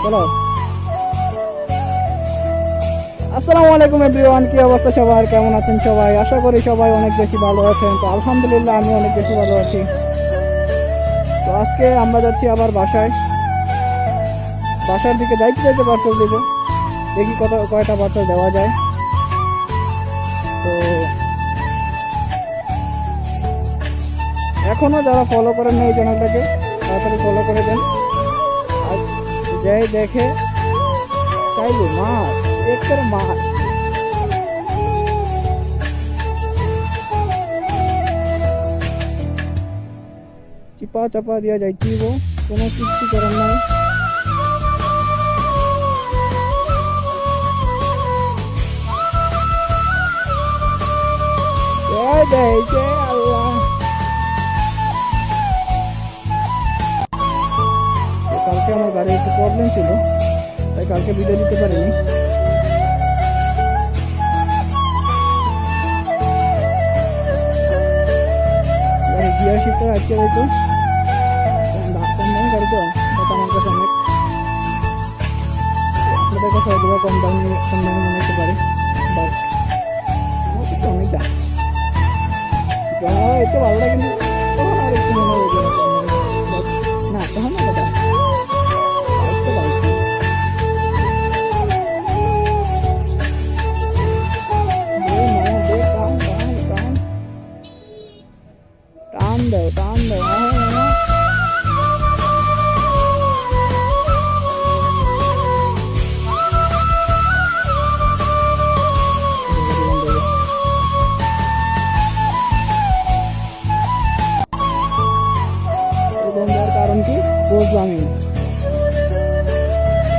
চলো। আসসালামু আলাইকুম এভরিওয়ান, কি অবস্থা সবার, কেমন আছেন সবাই? আশা করি সবাই অনেক বেশি ভালো আছেন। তো আলহামদুলিল্লাহ আমি অনেক বেশি ভালো আছি। তো আজকে আমরা যাচ্ছি আবার বাসার দিকে যাইতে যাইতে পার্সেল দেবো, দেখি কয়টা পার্সেল দেওয়া যায়। তো এখনো যারা ফলো করেন না এই চ্যানেলটাকে তাড়াতাড়ি ফলো করে দেন। আর যাই দেখে চাইবো মাছ, একের মাছ। চিপা চাপা দিয়া যাইতেইব, কোনো কিছু করার নাই। আল্লাহ, কালকে আমার গাড়ির একটু প্রবলেম ছিল, তাই কালকে ভিডিও দিতে পারিনি। গিয়ার শিফটার আজকে হয়তো কম দামি গাড়ি, তো আমার কাছে অনেক, আপনাদের কাছে হয়তো কম দামি মনে হতে পারে, বাট অনেক দাম। এতে ভালো লাগে আর একটু মনে হয়ে যাবে না, তখন না কথা টান দেও। কারণ কি বুঝলাম,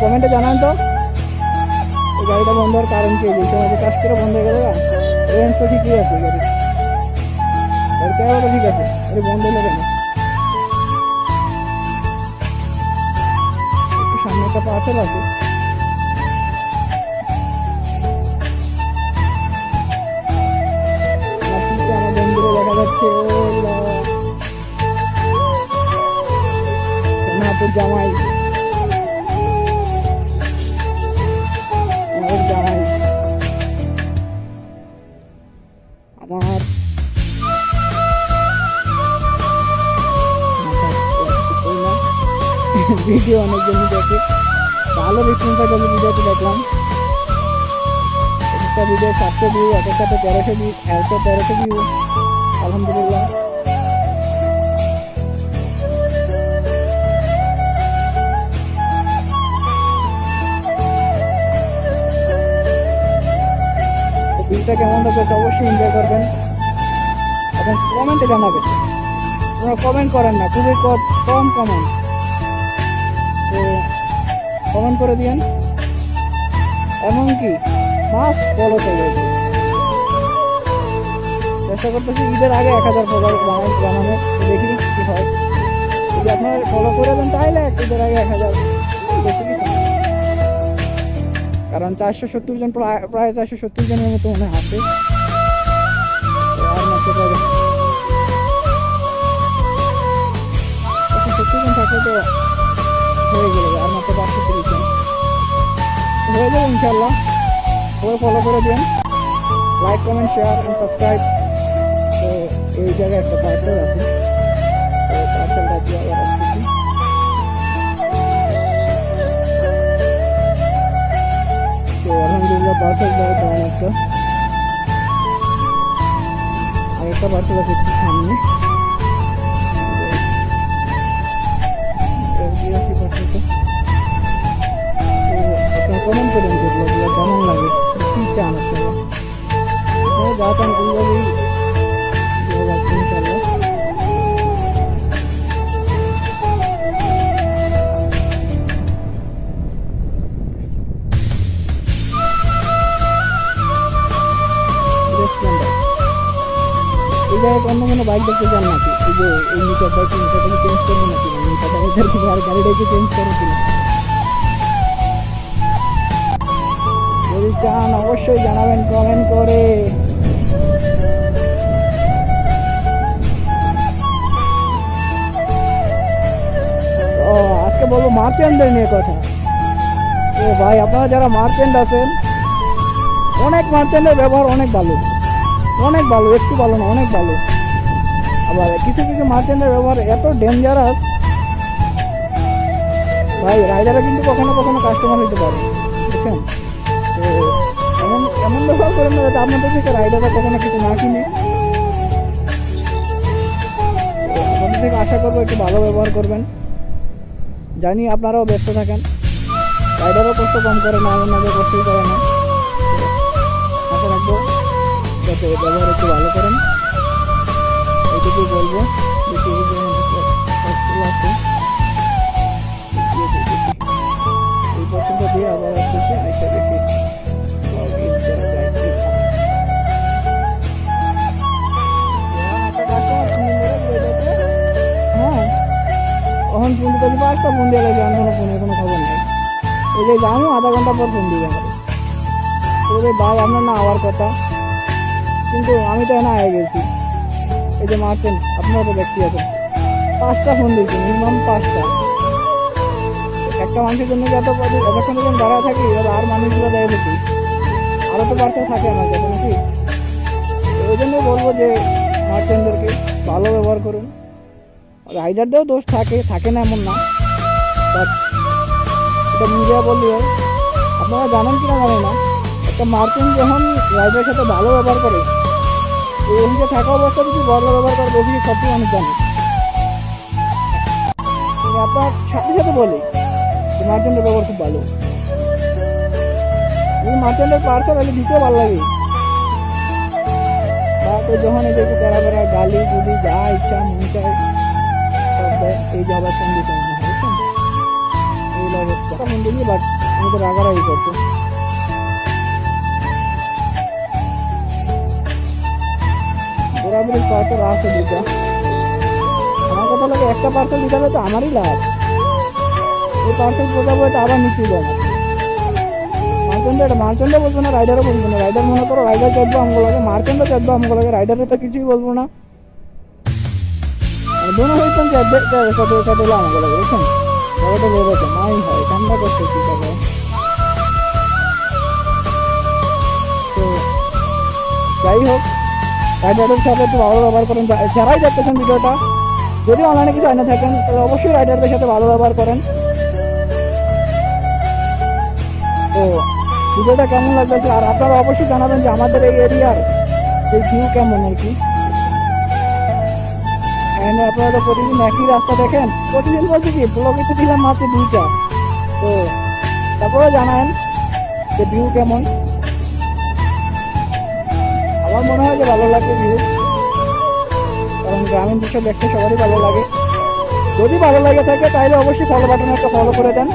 কমেন্টে জানান তো এই গাড়িটা বন্ধ হওয়ার কারণ কি? যে সময় কাজ করে বন্ধ হয়ে গেল, রেঞ্জ তো ঠিকই আছে, গাড়ির তেরোটা ঠিক আছে, গাড়ি বন্ধ হলে কেন? একটু সামনে একটা পার্সেল আছে, আমার বন্ধুরা দেখা যাচ্ছে জামাই, আমার জামাই, আমার ভিডিও অনেকজন দেখে, ভালো রেসপন্স হয় যখন ভিডিওতে দেখলাম। একটা ভিডিও 700 ভিউ, একটা 1300 ভিউ, 1300 ভিউ, আলহামদুলিল্লাহ। ভিডিওটা কেমন লাগবে অবশ্যই এনজয় করবেন এবং কমেন্টে জানাবেন। আপনারা কমেন্ট করেন না, খুবই কম কমেন্ট, তো কমেন্ট করে দিয়েন। এমনকি মাস্ট ফলো করবেন, চেষ্টা করতেছি ঈদের আগে 1000 ফলোয়ার বানানো, দেখি কি হয়। যদি আপনারা ফলো করে দেন তাহলে ঈদের আগে 1000, বেশি কিছু, কারণ 470 জন, প্রায় 470 জনের মতো মনে আছে। আর মাত্র 470 জন থাকলে তো হয়ে গেল, আর মাত্র 530 জন হয়ে যাবে ইনশাল্লাহ। সবাই ফলো করে দিন, লাইক, কমেন্ট, শেয়ার এবং সাবস্ক্রাইব। তো এই জায়গায় একটা পার্সেল আছে, তো পার্সেলটা দিয়ে আবার আসতেছি। তো আলহামদুলিল্লাহ পার্সেল দেওয়া তেমন একটা, আরেকটা পার্সেল আছে একটু সামনে, আপনারা কমেন্ট করেন যেগুলো কেমন লাগে, কি চান আপনারা, যা চান ওইভাবেই ইনশাল্লাহ। এই জায়গায় অন্য কোনো বাইক দেখতে চান নাকি? এই যে এই মিটার বাইক, মিটারটাকে চেঞ্জ করবো নাকি? আর গাড়িটাকে চেঞ্জ করবো কিনা? যদি চান অবশ্যই জানাবেন কমেন্ট করে। আজকে বলবো মার্চেন্টদের নিয়ে কথা। তো ভাই আপনারা যারা মার্চেন্ট আছেন, অনেক মার্চেন্টের ব্যবহার অনেক ভালো, অনেক ভালো, একটু ভালো না, অনেক ভালো। আবার কিছু কিছু মার্চেন্টের ব্যবহার এত ডেঞ্জারাস ভাই, রাইডাররা কিন্তু কখনো কখনো কাস্টমার হইতে পারে, বুঝছেন? তো এমন এমন ব্যবহার করেন না যাতে আপনাদের থেকে রাইডাররা কখনো কিছু না কিনে। তো আপনাদের থেকে আশা করবো একটু ভালো ব্যবহার করবেন। জানি আপনারাও ব্যস্ত থাকেন, রাইডারও কষ্ট কম করে না, এমন না যে কষ্টই করে না। আশা রাখবো যাতে ব্যবহার একটু ভালো করেন, এইটুকুই বলবো। দেখি এই যে আছে এই পর্যন্ত দিয়ে আবার আসতেছে, আইসা দেখি হ্যাঁ এখন ফোন দিতে পারছো, ফোন দিয়ে লাগে আমি কোনো ফোনের কোনো খবর নেই। ওই যে যাবো আধা ঘন্টা পর ফোন দিবে আমার, ওই যে ভাই আপনার না আওয়ার কথা, কিন্তু আমি তো না আগে গেছি। এই যে মারছেন আপনারা তো ব্যক্তি আছেন, 5টা ফোন দিয়েছি, মিনিমাম 5টা। একটা মানুষের জন্য যত এতক্ষণ যখন দাঁড়া থাকি আর মানুষগুলো দেয় দেখি, আরও তো পার্সেল থাকে আমার কাছে নাকি। ওই জন্য বলবো যে মার্চেন্টদেরকে ভালো ব্যবহার করুন। রাইডারদেরও দোষ থাকে, থাকে না এমন না, বাট এটা মিডিয়া বললে আপনারা জানেন কিনা জানে না, একটা মার্চেন্ট যখন রাইডারের সাথে ভালো ব্যবহার করে, এই অঞ্চলে থাকা অবস্থা যদি ভালো ব্যবহার করে বেশি সবচেয়ে মানুষ জানে। আপনার সাথে সাথে বলে মার্চেন্টের ব্যবহার খুব ভালো, এই মার্চেন্টের পার্সেল আগে দিতেও ভালো লাগে। তারপরে যখন এই যে একটু প্যারা প্যারা গালি গুলি যা ইচ্ছা মন চায় সব দেয়, এই যে আবার ফোন দিতে মনে হয়, বুঝছেন? এই অবস্থা ফোন দিলি, বাট আমি তো রাগারাগি করতো। বরাবরই পার্সেল আসে দুটা, আমার কথা লাগে একটা পার্সেল দিতে হবে তো আমারই লাভ। এই পার্সেল বোঝাবো এটা আবার নিচ্ছিল আমার মার্চেন্টে বলবো না, রাইডারও বলবো না। রাইডার মনে করো রাইডার চাইবো আমগো লাগে, মার্চেন্টও চাইবো আমগো লাগে, রাইডারে তো কিছুই বলবো না। দোনো হইতেন সাথে হলে আমগো লাগে, বুঝছেন? ব্যাপারটা বেরোতে নাই হয়, ঠান্ডা করছে কি করবো। তো যাই হোক, রাইডারদের সাথে একটু ভালো ব্যবহার করেন। যারাই দেখতেছেন ভিডিওটা, যদি অনলাইনে কিছু আইনা থাকেন তাহলে অবশ্যই রাইডারদের সাথে ভালো ব্যবহার করেন। তো ভিডিওটা কেমন লাগতেছে, আর আপনারা অবশ্যই জানাবেন যে আমাদের এই এরিয়ার এই ভিউ কেমন আর কি। আপনারা তো প্রতিদিন একই রাস্তা দেখেন, প্রতিদিন বলছি কি ব্লগে তো দিলাম মাত্র 2টা, তো তারপরে জানান যে ভিউ কেমন। আমার মনে হয় যে ভালো লাগবে ভিউ, কারণ গ্রামীণ দৃশ্য দেখতে সবারই ভালো লাগে। যদি ভালো লাগে থাকে তাহলে অবশ্যই ফলো বাটনে একটা ফলো করে দেন,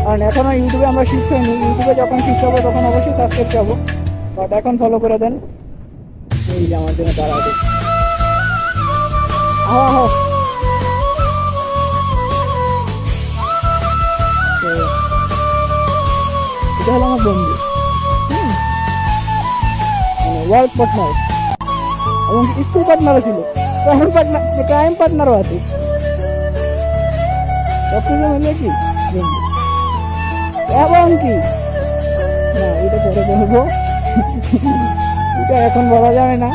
কারণ এখনও ইউটিউবে আমরা শিফট হইনি। ইউটিউবে যখন শিফট হবো তখন অবশ্যই সাবস্ক্রাইব যাবো, বাট এখন ফলো করে দেন। এই যে আমার জন্য তারা আছে, আহ এটা হলো আমার বন্ধু, মানে ওয়ার্ক পার্টনার এবং স্কুল পার্টনারও ছিল, ক্রাইম পার্টনারও আছে, সব কিছু মিলে কি বন্ধু। এবং কি না এটা পরে বলবো, এটা এখন বলা যাবে না,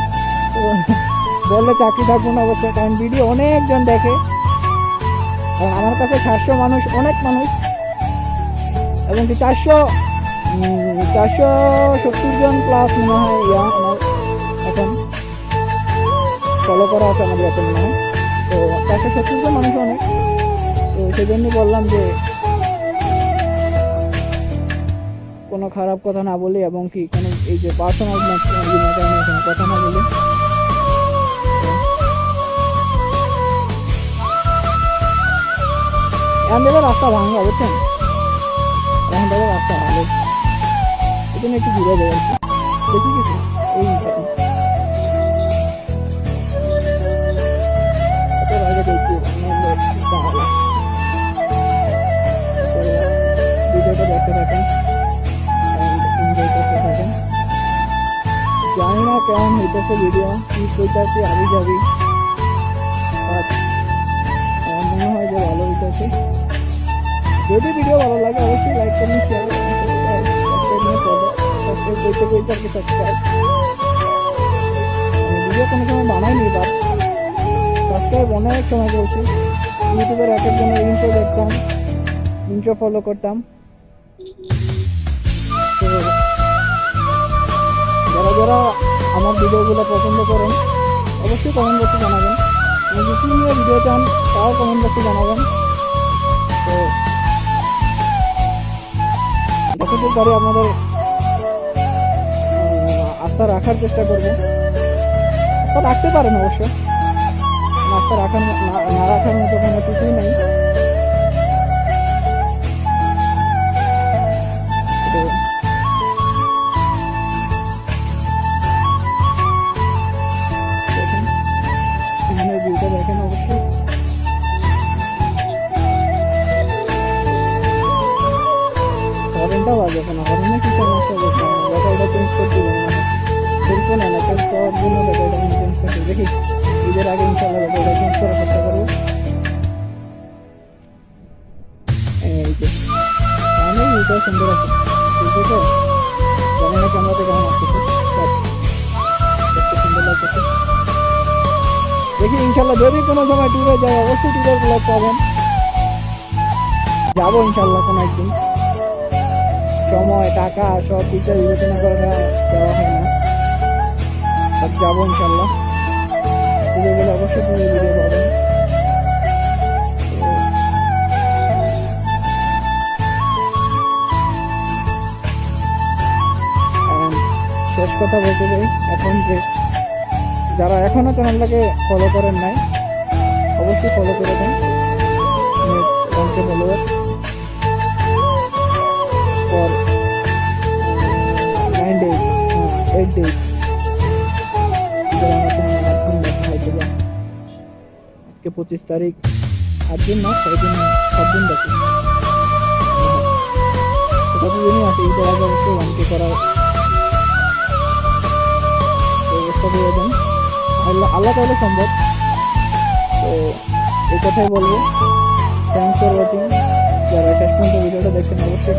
বললে চাকরি থাকবো না অবশ্যই, কারণ ভিডিও অনেকজন দেখে। আর আমার কাছে 700 মানুষ, অনেক মানুষ, এবং কি 470 জন প্লাস মনে হয় আমার এখন ফলো করা আছে আমাদের এখন মনে হয়। তো 470 জন মানুষ অনেক, তো সেই জন্যই বললাম যে কোনো খারাপ কথা না বলি, এবং কি কোনো এই যে পার্সোনাল কোনো কথা না বলি। এখন রাস্তা ভাঙা, বুঝছেন? এখন দেখো রাস্তা ভালো, এই জন্য একটু ঘুরে দেবো আর কি, বেশি কিছু এই ভিডিওটা দেখতে থাকেন, এনজয় করতে থাকেন। জানি না কেমন হইতেছে ভিডিও, কি কইতাছি আবি যাবি, মনে হয় যে ভালো হইতেছে। যদি ভিডিও ভালো লাগে অবশ্যই লাইক করুন, শেয়ার সাবস্ক্রাইব করতে করতে আর কি সাবস্ক্রাইব। ভিডিও কোনো সময় বানাইনি, বাট সাবস্ক্রাইব অনেক সময় করছি। ইউটিউবের এক একজনের ইন্ট্রো দেখতাম, ইন্ট্রো ফলো করতাম। তো যারা যারা আমার ভিডিওগুলো পছন্দ করেন অবশ্যই কমেন্ট বক্সে জানাবেন। যদি কী নিয়ে ভিডিও চান তাও কমেন্ট বক্সে জানাবেন। তো যতটুকু পারি আপনাদের আস্থা রাখার চেষ্টা করবো। আস্থা রাখতে পারেন অবশ্য, আস্থা রাখার না রাখার মতো কোনো কিছুই নেই। এখানে ভিউটা দেখেন অবশ্যই। হরেনটা বাজে কেন? হরেনে কি সমস্যা করছে? ব্যাটারিটা চেঞ্জ করতে দেবেন না, সেলফোন না চেঞ্জ করার জন্য ব্যাটারিটা আমি চেঞ্জ করতে দেখি। ঈদের আগে ইনশাল্লাহ ব্যাটারিটা চেঞ্জ করার চেষ্টা করবো। এই যে আমি ভিউটা সুন্দর আছে, ঠিক আছে? জানি না ক্যামেরাতে কেমন আসতেছে, দেখতে সুন্দর লাগতেছে। দেখি ইনশাল্লাহ যদি কোনো সময় ট্যুরে যাই অবশ্যই ট্যুরের ব্লগ পাবেন। যাবো ইনশাল্লাহ কোনো একদিন। সময় টাকা সব কিছু বিবেচনা করে দেওয়া হয় না, যাবো ইনশাল্লাহ। ট্যুরে গেলে অবশ্যই ট্যুরে ভিডিও পাবেন। শেষ কথা বলতে চাই, এখন যে যারা এখনো চ্যানেলটাকে ফলো করেন নাই অবশ্যই ফলো করে দেন। 1K follower for 9 days, 8 days। আজকে 25 তারিখ, 8 দিন না 6 দিন, 7 দিন বাকি। প্রতিদিনই আছে, ঈদের আগে অবশ্যই 1K করার ব্যবস্থা করে দেন। আল্লাহ তাহলে সম্ভব। তো এই কথাই বলবো। Thanks for watching. যারা শেষ পর্যন্ত ভিডিওটা দেখছেন অবশ্যই